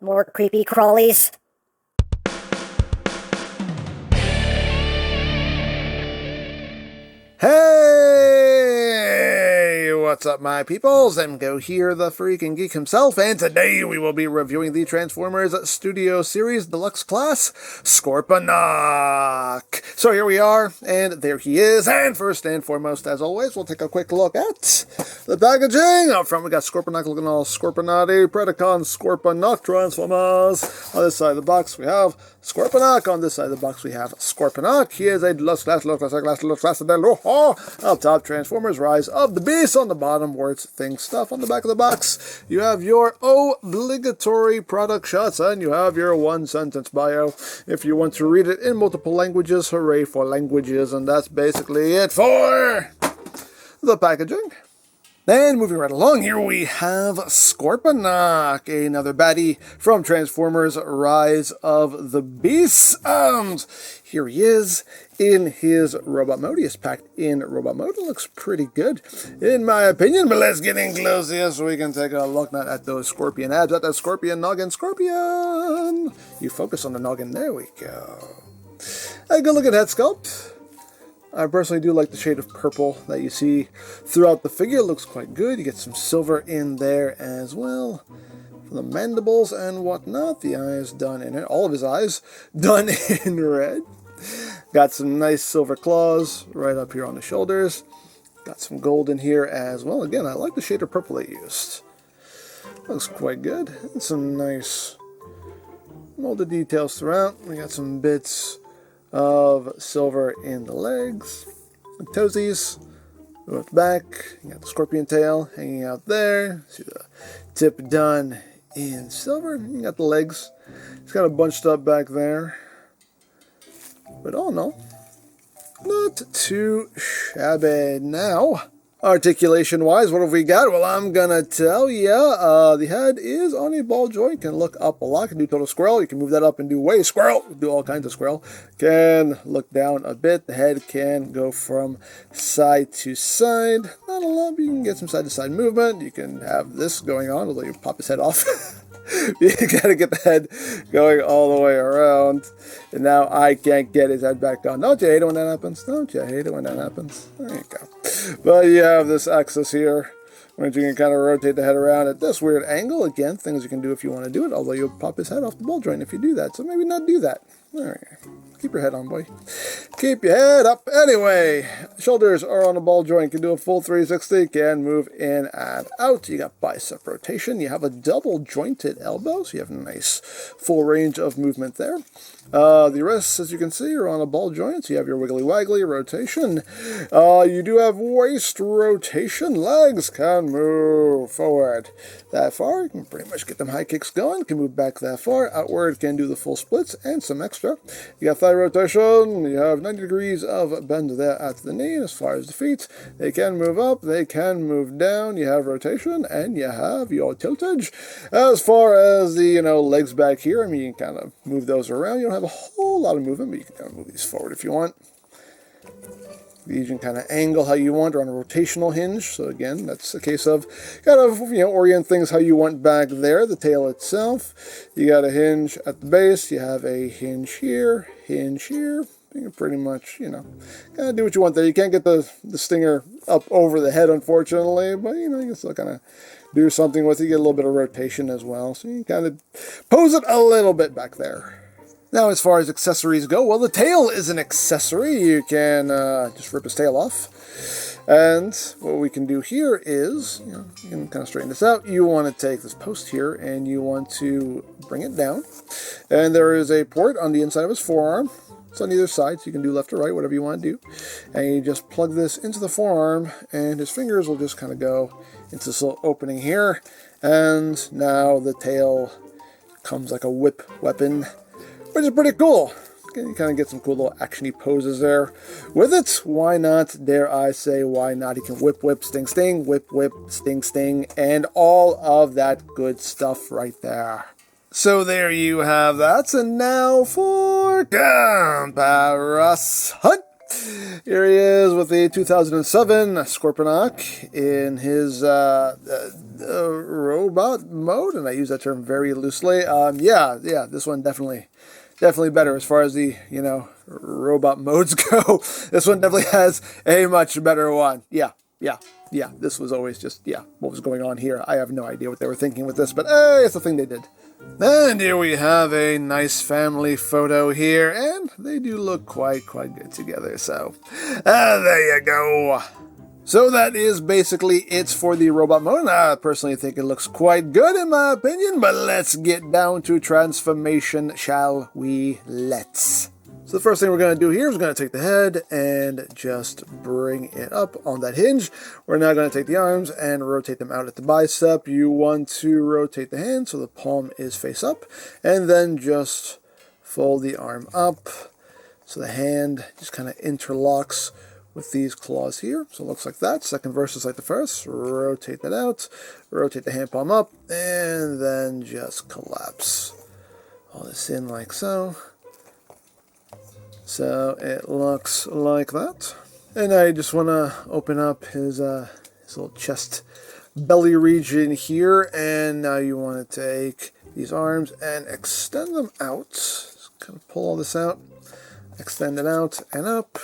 More creepy crawlies. Hey, what's up, my peoples? EmGo here, the freaking geek himself, and today we will be reviewing the Transformers Studio Series Deluxe class, Scorponok. So here we are, and there he is, and first and foremost, as always, we'll take a quick look at the packaging. Up front, we got Scorponok looking all Scorponati, Predacon, Scorponok Transformers. On this side of the box, we have Scorponok. On this side of the box, we have Scorponok. He is a Deluxe class. Up top, Transformers Rise of the Beast. On the bottom, words, things, stuff. On the back of the box, you have your obligatory product shots, and you have your one-sentence bio. If you want to read it in multiple languages, hooray for languages, and that's basically it for the packaging. And moving right along, here we have Scorponok, another baddie from Transformers Rise of the Beast. And here he is in his robot mode. He is packed in robot mode. It looks pretty good, in my opinion. But let's get in close here so we can take a look not at those scorpion abs, at that scorpion noggin. Scorpion! You focus on the noggin. There we go. A good look at head sculpt. I personally do like the shade of purple that you see throughout the figure. It looks quite good. You get some silver in there as well for the mandibles and whatnot. The eyes done in it. All of his eyes done in red. Got some nice silver claws right up here on the shoulders. Got some gold in here as well. Again, I like the shade of purple they used. Looks quite good. And some nice molded details throughout. We got some bits of silver in the legs, the toesies, go at the back. You got the scorpion tail hanging out there. See the tip done in silver. You got the legs. It's kind of bunched up back there, but all in all, not too shabby. Now, articulation-wise, what have we got? Well, I'm gonna tell ya. The head is on a ball joint. Can look up a lot. Can do total squirrel. You can move that up and do way squirrel. Do all kinds of squirrel. Can look down a bit. The head can go from side to side. Not a lot, but you can get some side-to-side movement. You can have this going on, although you pop his head off. You gotta get the head going all the way around. And now I can't get his head back on. Don't you hate it when that happens? Don't you hate it when that happens? There you go. But you have this axis here, which you can kind of rotate the head around at this weird angle. Again, things you can do if you want to do it, although you'll pop his head off the ball joint if you do that. So maybe not do that. All right. Keep your head on, boy. Keep your head up. Anyway, shoulders are on a ball joint. Can do a full 360. Can move in and out. You got bicep rotation. You have a double jointed elbow, so you have a nice full range of movement there. The wrists, as you can see, are on a ball joint. So you have your wiggly waggly rotation. You do have waist rotation. Legs can move forward that far. You can pretty much get them high kicks going. Can move back that far. Outward can do the full splits and some extra. You got thigh rotation. You have 90 degrees of bend there at the knee. As far as the feet, they can move up. They can move down. You have rotation and you have your tiltage. As far as the legs back here, I mean, you can kind of move those around. You don't have a whole lot of movement, but you can kind of move these forward if you want. These you can kind of angle how you want or on a rotational hinge. So again, that's a case of kind of orient things how you want back there. The tail itself, you got a hinge at the base. You have a hinge here, hinge here. You can pretty much kind of do what you want there. You can't get the stinger up over the head, unfortunately, but you can still kind of do something with it. You get a little bit of rotation as well, so you can kind of pose it a little bit back there. Now, as far as accessories go, well, the tail is an accessory. You can just rip his tail off. And what we can do here is, you can kind of straighten this out. You want to take this post here, and you want to bring it down. And there is a port on the inside of his forearm. It's on either side, so you can do left or right, whatever you want to do. And you just plug this into the forearm, and his fingers will just kind of go into this little opening here. And now the tail comes like a whip weapon, which is pretty cool. You kind of get some cool little actiony poses there with it. Why not? Dare I say, why not? You can whip, whip, sting, sting, whip, whip, sting, sting, and all of that good stuff right there. So there you have that. And now for comparison. Here he is with the 2007 Scorponok in his robot mode, and I use that term very loosely. Yeah, this one definitely better as far as the, robot modes go. This one definitely has a much better one. Yeah. This was always just, what was going on here? I have no idea what they were thinking with this, but hey, it's the thing they did. And here we have a nice family photo here, and they do look quite good together, so there you go. So that is basically it for the robot mode. I personally think it looks quite good in my opinion, but let's get down to transformation, shall we? Let's. So the first thing we're going to do here is we're going to take the head and just bring it up on that hinge. We're now going to take the arms and rotate them out at the bicep. You want to rotate the hand so the palm is face up, and then just fold the arm up so the hand just kind of interlocks with these claws here. So it looks like that. Second verse is like the first. Rotate that out, rotate the hand palm up, and then just collapse all this in like so. So it looks like that. And I just want to open up his little chest belly region here. And now you want to take these arms and extend them out. Just kind of pull all this out. Extend it out and up.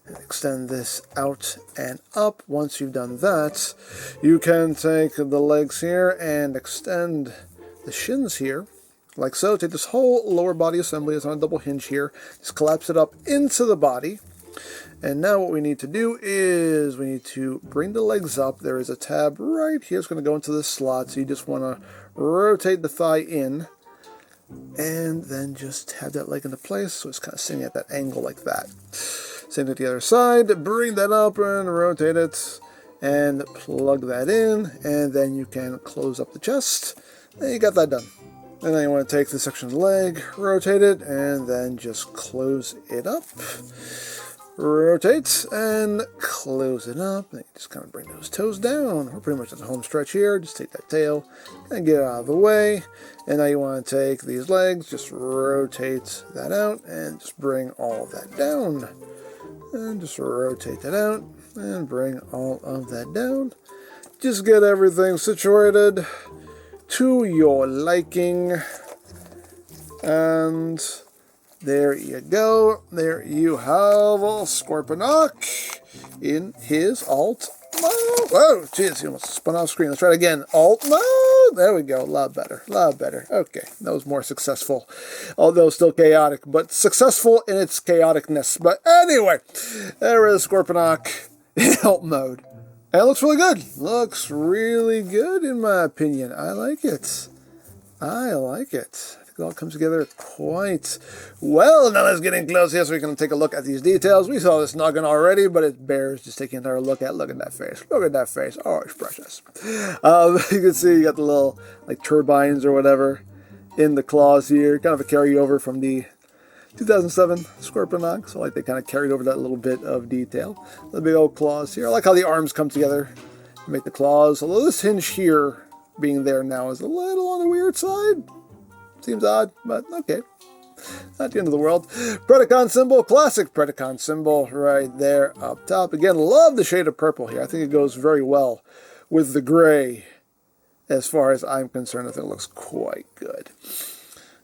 And extend this out and up. Once you've done that, you can take the legs here and extend the shins here. Like so. Take this whole lower body assembly, it's on a double hinge here, just collapse it up into the body. And now what we need to do is we need to bring the legs up. There is a tab right here. It's going to go into this slot, so you just want to rotate the thigh in and then just have that leg into place so it's kind of sitting at that angle like that. Same to the other side. Bring that up and rotate it and plug that in, and then you can close up the chest. And you got that done. And then you want to take this section of the leg, rotate it, and then just close it up. Rotate and close it up. And you just kind of bring those toes down. We're pretty much at the home stretch here. Just take that tail and get it out of the way. And now you want to take these legs, just rotate that out, and just bring all of that down. And just rotate that out, and bring all of that down. Just get everything situated to your liking, and there you go. There you have Scorponok in his alt mode. Whoa, jeez, he almost spun off screen. Let's try it again. Alt mode. There we go. A lot better. Okay, that was more successful, although still chaotic, but successful in its chaoticness. But anyway, there is Scorponok in alt mode. And it looks really good. Looks really good in my opinion. I like it. I think it all comes together quite well. Now let's get in close here so we can take a look at these details. We saw this noggin already, but it bears just taking another look at. Look at that face. Look at that face. Oh, it's precious. You can see you got the little like turbines or whatever in the claws here. Kind of a carryover from the 2007 Scorponok, so like they kind of carried over that little bit of detail. The big old claws here. I like how the arms come together to make the claws. Although this hinge here being there now is a little on the weird side. Seems odd, but okay. Not the end of the world. Predacon symbol, classic Predacon symbol right there up top. Again, love the shade of purple here. I think it goes very well with the gray. As far as I'm concerned, I think it looks quite good.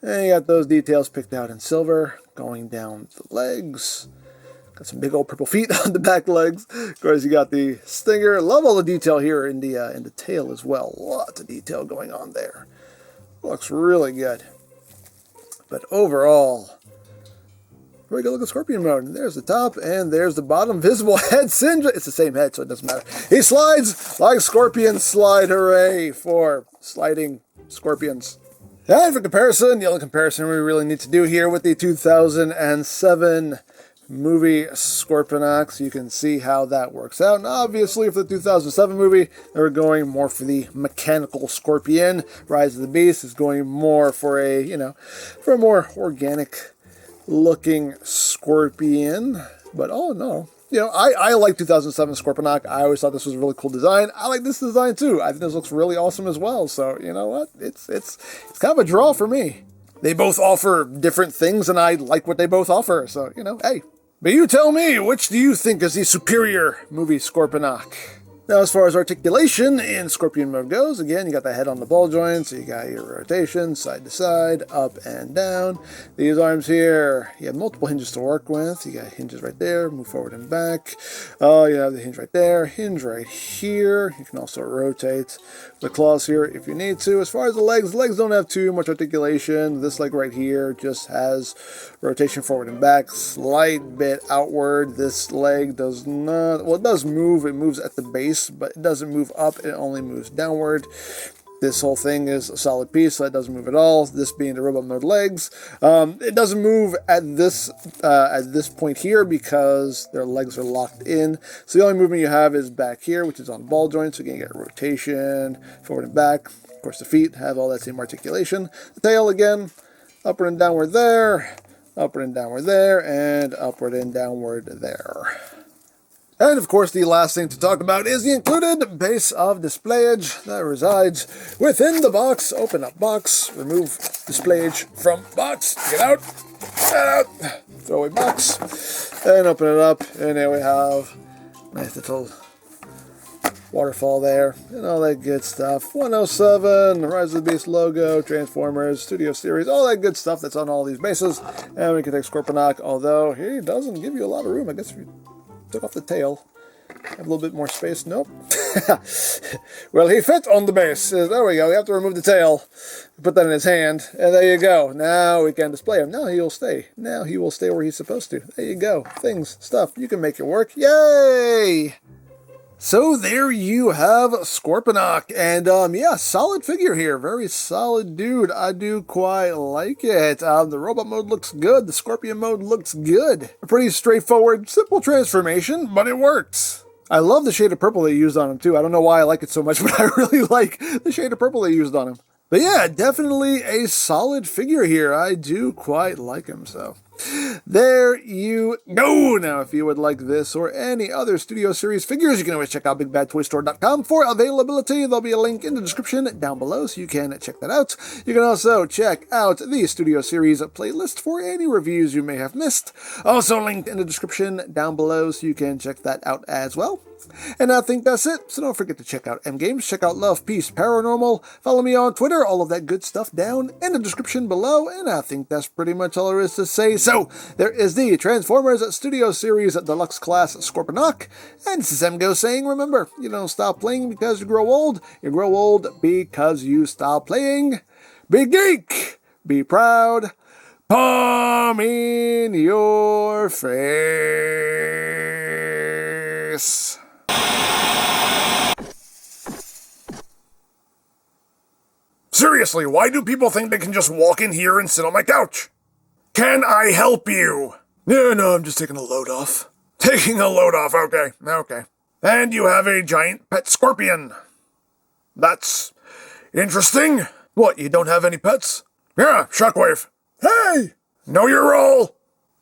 And you got those details picked out in silver, going down the legs. Got some big old purple feet on the back legs. Of course, you got the stinger. Love all the detail here in the tail as well. Lots of detail going on there. Looks really good. But overall, very good look at Scorpion mode. And there's the top, and there's the bottom. Visible head singe. It's the same head, so it doesn't matter. He slides like scorpions slide. Hooray for sliding scorpions. And for comparison, the only comparison we really need to do here with the 2007 movie Scorponok, so you can see how that works out. And obviously, for the 2007 movie, they were going more for the mechanical scorpion. Rise of the Beast is going more for a, for a more organic-looking scorpion. But oh no. I like 2007 Scorponok. I always thought this was a really cool design. I like this design too. I think this looks really awesome as well. So, you know what? It's kind of a draw for me. They both offer different things, and I like what they both offer. So, hey, But you tell me, which do you think is the superior movie Scorponok? Now, as far as articulation in Scorpion mode goes, again, you got the head on the ball joint, so you got your rotation, side to side, up and down. These arms here, you have multiple hinges to work with. You got hinges right there, move forward and back. Oh, you have the hinge right there, hinge right here. You can also rotate the claws here if you need to. As far as the legs don't have too much articulation. This leg right here just has rotation forward and back, slight bit outward. This leg does not, well, it does move. It moves at the base, but it doesn't move up, it only moves downward. This whole thing is a solid piece, so it doesn't move at all. This being the robot mode legs, it doesn't move at this point here because their legs are locked in. So the only movement you have is back here, which is on the ball joint. So you can get rotation forward and back. Of course, the feet have all that same articulation. The tail again, upward and downward there, upward and downward there, and upward and downward there. And of course, the last thing to talk about is the included base of displayage that resides within the box. Open up box, remove displayage from box, get out, throw away box, and open it up. And there we have a nice little waterfall there, and all that good stuff. 107, Rise of the Beast logo, Transformers, Studio Series, all that good stuff that's on all these bases. And we can take Scorponok, although he doesn't give you a lot of room. I guess if you took off the tail, have a little bit more space. Nope. Well, he fits on the base. There we go. We have to remove the tail. Put that in his hand, and there you go. Now we can display him. Now he'll stay. Now he will stay where he's supposed to. There you go. Things, stuff. You can make it work. Yay! So there you have Scorponok, and yeah, solid figure here, very solid dude. I do quite like it. The robot mode looks good, the Scorpion mode looks good. A pretty straightforward, simple transformation, but it works. I love the shade of purple they used on him too. I don't know why I like it so much, but I really like the shade of purple they used on him. But yeah, definitely a solid figure here. I do quite like him, so there you go. Now, if you would like this or any other Studio Series figures, you can always check out BigBadToyStore.com for availability. There'll be a link in the description down below, so you can check that out. You can also check out the Studio Series playlist for any reviews you may have missed. Also linked in the description down below, so you can check that out as well. And I think that's it, so don't forget to check out EmGo's, check out Love, Peace, Paranormal, follow me on Twitter, all of that good stuff down in the description below, and I think that's pretty much all there is to say. So, there is the Transformers Studio Series Deluxe Class Scorponok, and this is EmGo saying, remember, you don't stop playing because you grow old because you stop playing. Be geek, be proud, palm in your face. Seriously, why do people think they can just walk in here and sit on my couch? Can I help you? No, I'm just taking a load off. Taking a load off, okay. And you have a giant pet scorpion. That's interesting. What, you don't have any pets? Yeah, Shockwave. Hey! Know your role.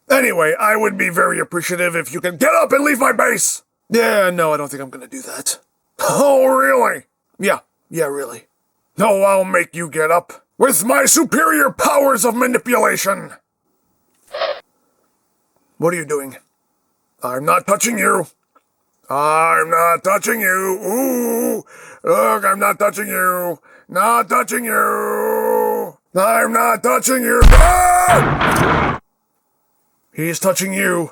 Anyway, I would be very appreciative if you can get up and leave my base. Yeah, no, I don't think I'm gonna do that. Oh, really? Yeah, really. No, I'll make you get up with my superior powers of manipulation. What are you doing? I'm not touching you. I'm not touching you. Ooh, look, I'm not touching you. Not touching you. I'm not touching you. Ah! He's touching you.